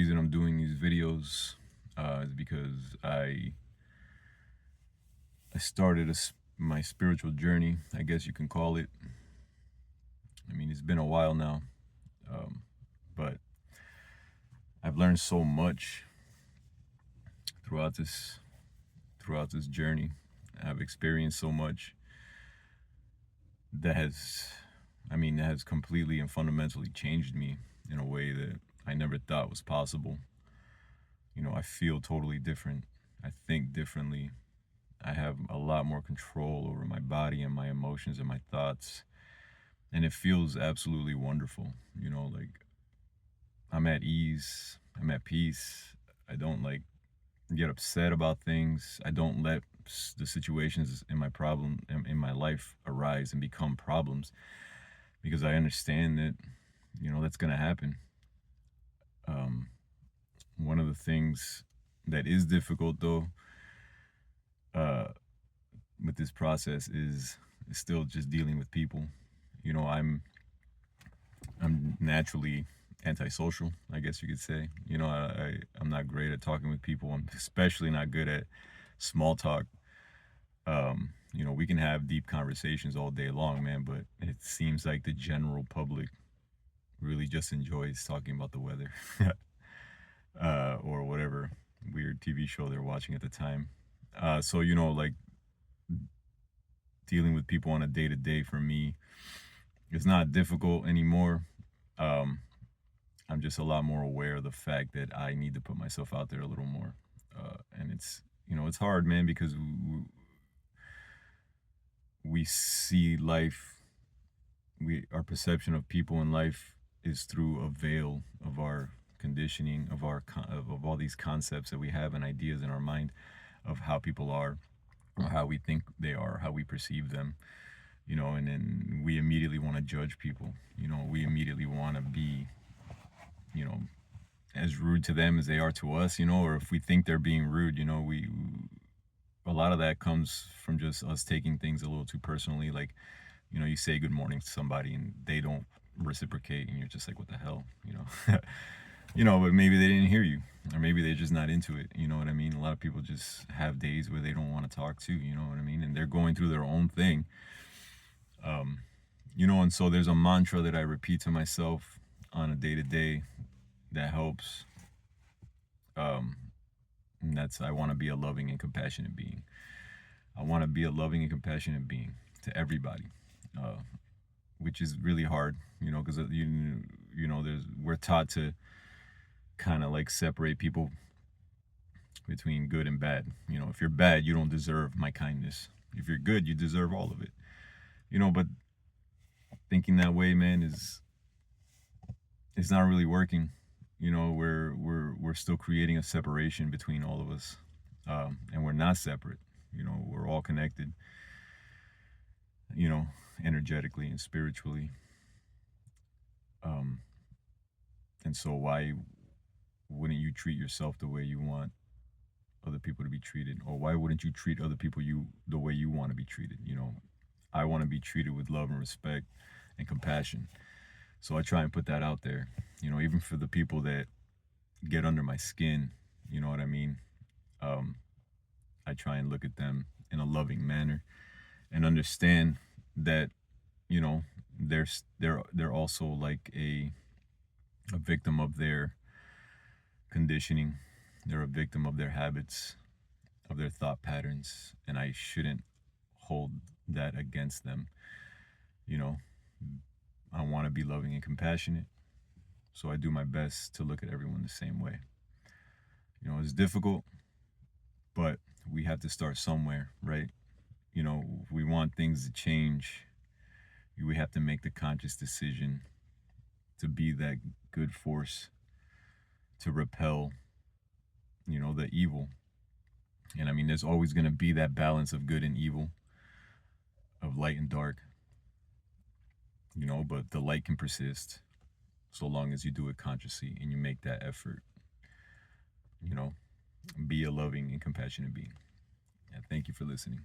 reason I'm doing these videos is because I started my spiritual journey, I guess you can call it. I mean, it's been a while now, but I've learned so much throughout this throughout this journey. I've experienced so much that has completely and fundamentally changed me in a way that I never thought was possible. I feel totally different. I think differently. I have a lot more control over my body and my emotions and my thoughts. And it feels absolutely wonderful. Like I'm at ease, I'm at peace. I don't like get upset about things. I don't let the situations in my life arise and become problems because I understand that that's going to happen. Um, One of the things that is difficult though uh, with this process is still just dealing with people. I'm naturally antisocial, I guess you could say. I'm not great at talking with people. I'm especially not good at small talk. We can have deep conversations all day long, man, but it seems like the general public really just enjoys talking about the weather or whatever weird TV show they're watching at the time. So, like dealing with people on a day to day for me, it's not difficult anymore. Um, I'm just a lot more aware of the fact that I need to put myself out there a little more. And it's hard, man, because we see life, our perception of people in life is through a veil of our conditioning, of all these concepts that we have and ideas in our mind of how people are, or how we think they are, how we perceive them. And then we immediately want to judge people. We immediately want to be, you know, as rude to them as they are to us, or if we think they're being rude, a lot of that comes from just us taking things a little too personally. Like, you say good morning to somebody and they don't reciprocate, and you're just like, what the hell, but maybe they didn't hear you, or maybe they're just not into it. You know what I mean? A lot of people just have days where they don't want to talk to, you know what I mean? And they're going through their own thing. And so there's a mantra that I repeat to myself on a day to day that helps. And that's, I want to be a loving and compassionate being. I want to be a loving and compassionate being to everybody, uh, which is really hard, because we're taught to kind of like separate people between good and bad. If you're bad, you don't deserve my kindness. If you're good, you deserve all of it. But thinking that way, man, is it's not really working. We're still creating a separation between all of us, and we're not separate. We're all connected. You know, Energetically and spiritually. And so why wouldn't you treat yourself the way you want other people to be treated, or why wouldn't you treat other people the way you want to be treated? I want to be treated with love and respect and compassion. So I try and put that out there, even for the people that get under my skin, you know what I mean? I try and look at them in a loving manner and understand that, you know, they're also like a victim of their conditioning. They're a victim of their habits, of their thought patterns, and I shouldn't hold that against them. You know, I want to be loving and compassionate, so I do my best to look at everyone the same way. It's difficult, but we have to start somewhere, right? If we want things to change, we have to make the conscious decision to be that good force to repel, the evil. And I mean, there's always going to be that balance of good and evil, of light and dark, but the light can persist so long as you do it consciously and you make that effort. Be a loving and compassionate being. And thank you for listening.